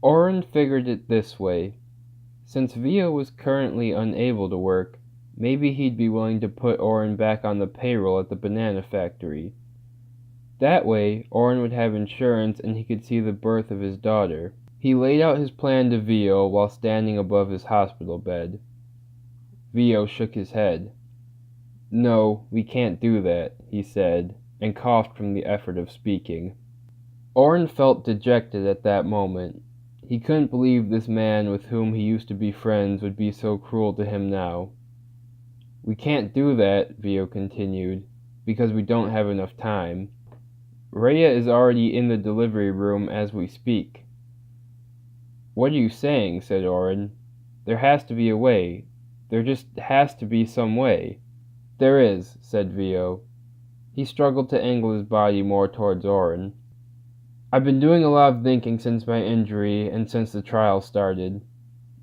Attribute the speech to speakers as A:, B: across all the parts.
A: Oren figured it this way. Since Vio was currently unable to work, maybe he'd be willing to put Oren back on the payroll at the banana factory. That way, Oren would have insurance and he could see the birth of his daughter. He laid out his plan to Vio while standing above his hospital bed. Vio shook his head. "No, we can't do that," he said, and coughed from the effort of speaking. Oren felt dejected at that moment. He couldn't believe this man with whom he used to be friends would be so cruel to him now. "We can't do that," Vio continued, "because we don't have enough time. Rhea is already in the delivery room as we speak." "What are you saying?" said Oren. "There has to be a way. There just has to be some way." "There is," said Vio. He struggled to angle his body more towards Oren. "I've been doing a lot of thinking since my injury and since the trial started.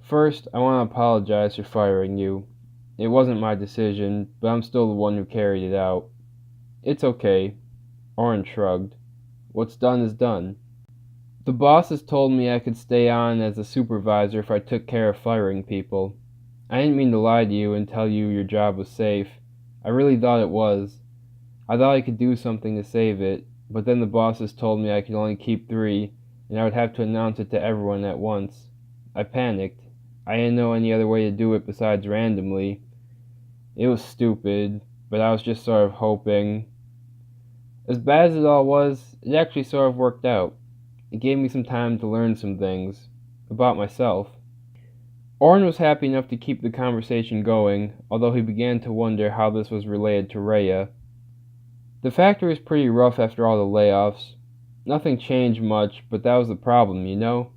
A: First, I want to apologize for firing you. It wasn't my decision, but I'm still the one who carried it out." "It's okay." Oren shrugged. "What's done is done. The bosses told me I could stay on as a supervisor if I took care of firing people. I didn't mean to lie to you and tell you your job was safe. I really thought it was. I thought I could do something to save it, but then the bosses told me I could only keep 3, and I would have to announce it to everyone at once. I panicked. I didn't know any other way to do it besides randomly. It was stupid, but I was just sort of hoping. As bad as it all was, it actually sort of worked out. It gave me some time to learn some things. About myself." Oren was happy enough to keep the conversation going, although he began to wonder how this was related to Rhea. "The factory was pretty rough after all the layoffs. Nothing changed much, but that was the problem, you know?"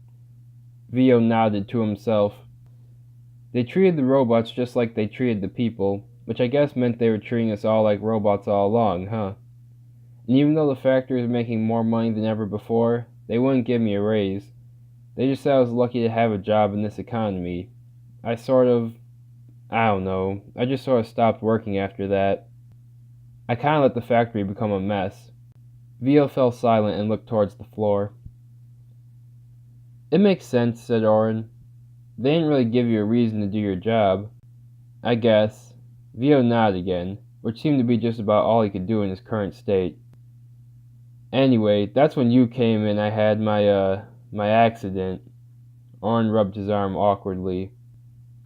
A: Vio nodded to himself. "They treated the robots just like they treated the people, which I guess meant they were treating us all like robots all along, huh? And even though the factory was making more money than ever before, they wouldn't give me a raise. They just said I was lucky to have a job in this economy. I don't know, I just sort of stopped working after that. I kind of let the factory become a mess." Vio fell silent and looked towards the floor. "It makes sense," said Oren. "They didn't really give you a reason to do your job." "I guess." Vio nodded again, which seemed to be just about all he could do in his current state. "Anyway, that's when you came in I had my accident." Oren rubbed his arm awkwardly.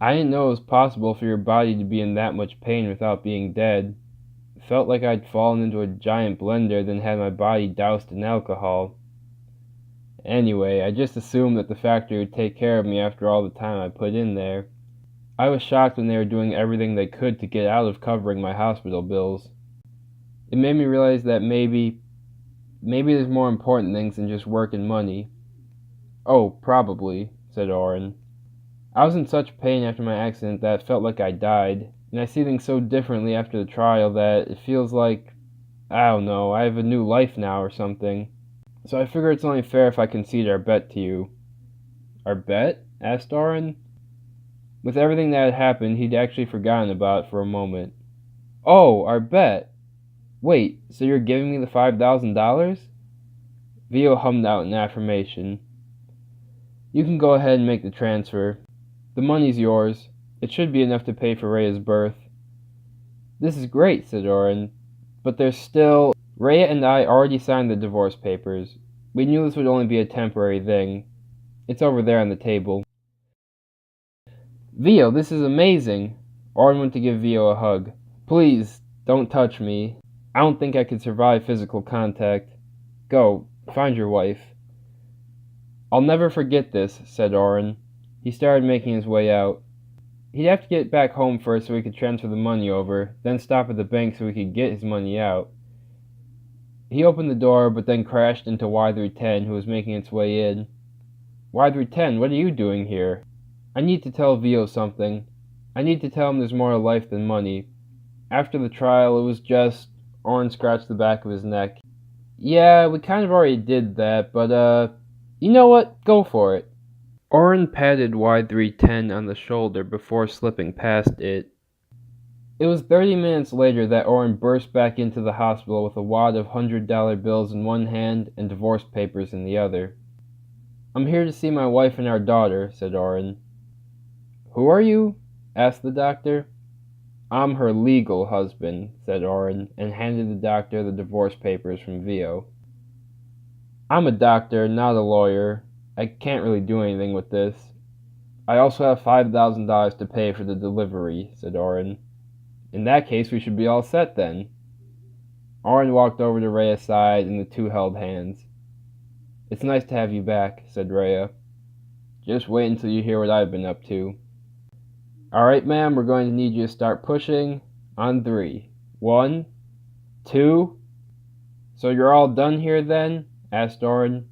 A: "I didn't know it was possible for your body to be in that much pain without being dead. It felt like I'd fallen into a giant blender, then had my body doused in alcohol. Anyway, I just assumed that the factory would take care of me after all the time I put in there. I was shocked when they were doing everything they could to get out of covering my hospital bills. It made me realize that maybe there's more important things than just work and money." "Oh, probably," said Oren. "I was in such pain after my accident that it felt like I died, and I see things so differently after the trial that it feels like, I don't know, I have a new life now or something. So I figure it's only fair if I concede our bet to you." "Our bet?" asked Oren. With everything that had happened, he'd actually forgotten about it for a moment. "Oh, our bet! Wait, so you're giving me the $5,000? Vio hummed out an affirmation. "You can go ahead and make the transfer. The money's yours. It should be enough to pay for Rhea's birth." "This is great," said Oren. "But there's still... Rhea and I already signed the divorce papers. We knew this would only be a temporary thing. It's over there on the table." "Vio, this is amazing!" Oren went to give Vio a hug. "Please, don't touch me. I don't think I could survive physical contact. Go, find your wife." "I'll never forget this," said Oren. He started making his way out. He'd have to get back home first so he could transfer the money over, then stop at the bank so he could get his money out. He opened the door, but then crashed into Y310, who was making its way in. "Y310, what are you doing here?" "I need to tell Vio something. I need to tell him there's more to life than money. After the trial, it was just..." Oren scratched the back of his neck. "Yeah, we kind of already did that, but, you know what? Go for it." Oren patted Y310 on the shoulder before slipping past it. It was 30 minutes later that Oren burst back into the hospital with a wad of $100 bills in one hand and divorce papers in the other. I'm here to see my wife and our daughter, said Oren. Who are you? Asked the doctor. I'm her legal husband, said Oren, and handed the doctor the divorce papers from Vio. I'm a doctor, not a lawyer. I can't really do anything with this. I also have $5,000 to pay for the delivery, said Oren. In that case, we should be all set then. Oren walked over to Rhea's side and the two held hands. It's nice to have you back, said Rhea. Just wait until you hear what I've been up to. Alright, ma'am, we're going to need you to start pushing on 3. 1, 2. So you're all done here then? Asked Oren.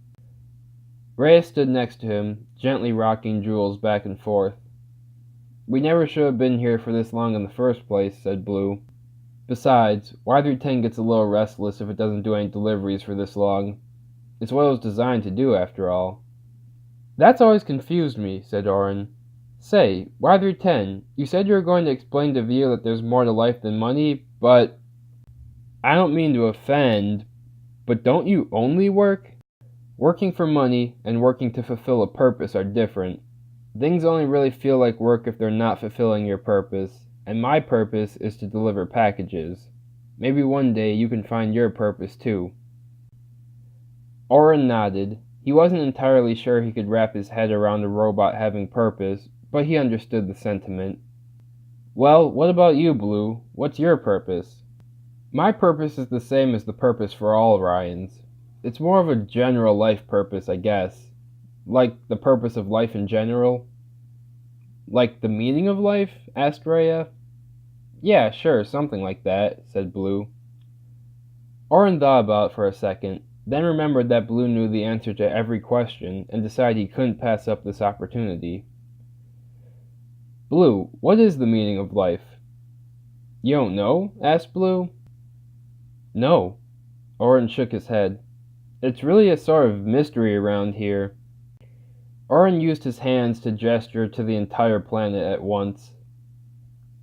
A: Rhea stood next to him, gently rocking Jules back and forth. We never should have been here for this long in the first place, said Blue. Besides, Y310 gets a little restless if it doesn't do any deliveries for this long. It's what it was designed to do, after all. That's always confused me, said Oren. Say, Y310, you said you were going to explain to Vio that there's more to life than money, but... I don't mean to offend, but don't you only work? Working for money and working to fulfill a purpose are different. Things only really feel like work if they're not fulfilling your purpose, and my purpose is to deliver packages. Maybe one day you can find your purpose too. Oren nodded. He wasn't entirely sure he could wrap his head around a robot having purpose, but he understood the sentiment. Well, what about you, Blue? What's your purpose? My purpose is the same as the purpose for all Ryans. It's more of a general life purpose, I guess. Like the purpose of life in general. Like the meaning of life? Asked Rhea. Yeah, sure, something like that, said Blue. Oren thought about it for a second, then remembered that Blue knew the answer to every question and decided he couldn't pass up this opportunity. Blue, what is the meaning of life? You don't know? Asked Blue. No. Oren shook his head. It's really a sort of mystery around here. Oren used his hands to gesture to the entire planet at once.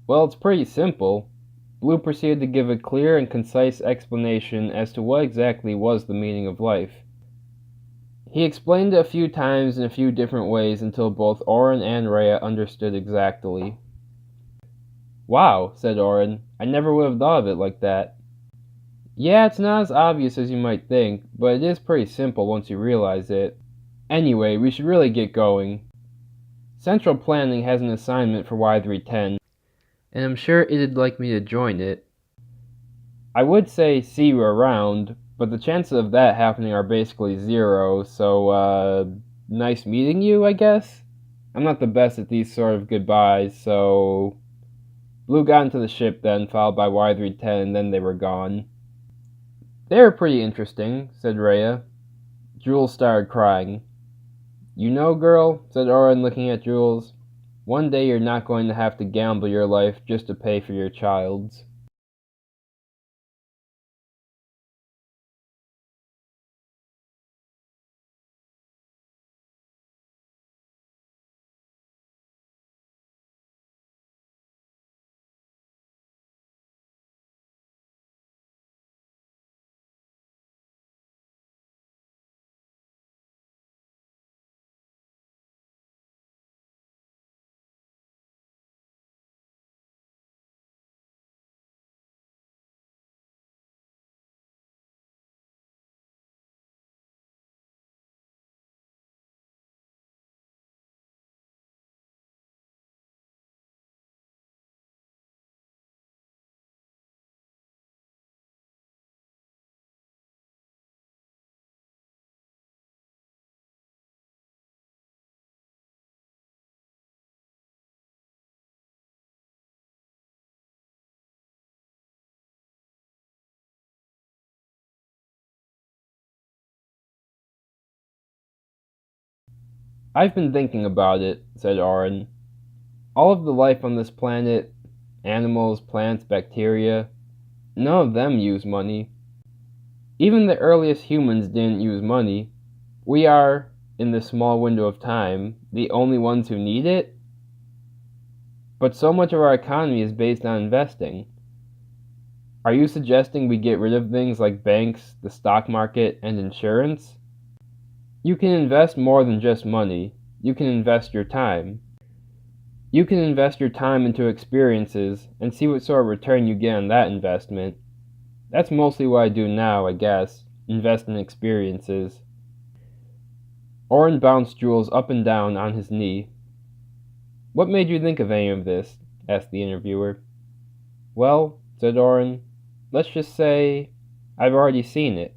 A: Well, it's pretty simple. Blue proceeded to give a clear and concise explanation as to what exactly was the meaning of life. He explained it a few times in a few different ways until both Oren and Rhea understood exactly. Wow, said Oren. I never would have thought of it like that. Yeah, it's not as obvious as you might think, but it is pretty simple once you realize it. Anyway, we should really get going. Central Planning has an assignment for Y310, and I'm sure it'd like me to join it. I would say see you around, but the chances of that happening are basically 0, so, nice meeting you, I guess? I'm not the best at these sort of goodbyes, so... Blue got into the ship then, followed by Y310, and then they were gone. They were pretty interesting, said Rhea. Jules started crying. You know, girl, said Oren, looking at Jules, one day you're not going to have to gamble your life just to pay for your child's. I've been thinking about it, said Oren. All of the life on this planet, animals, plants, bacteria, none of them use money. Even the earliest humans didn't use money. We are, in this small window of time, the only ones who need it? But so much of our economy is based on investing. Are you suggesting we get rid of things like banks, the stock market, and insurance? You can invest more than just money. You can invest your time. You can invest your time into experiences and see what sort of return you get on that investment. That's mostly what I do now, I guess. Invest in experiences. Oren bounced Jules up and down on his knee. "What made you think of any of this?" asked the interviewer. "Well," said Oren, "let's just say I've already seen it."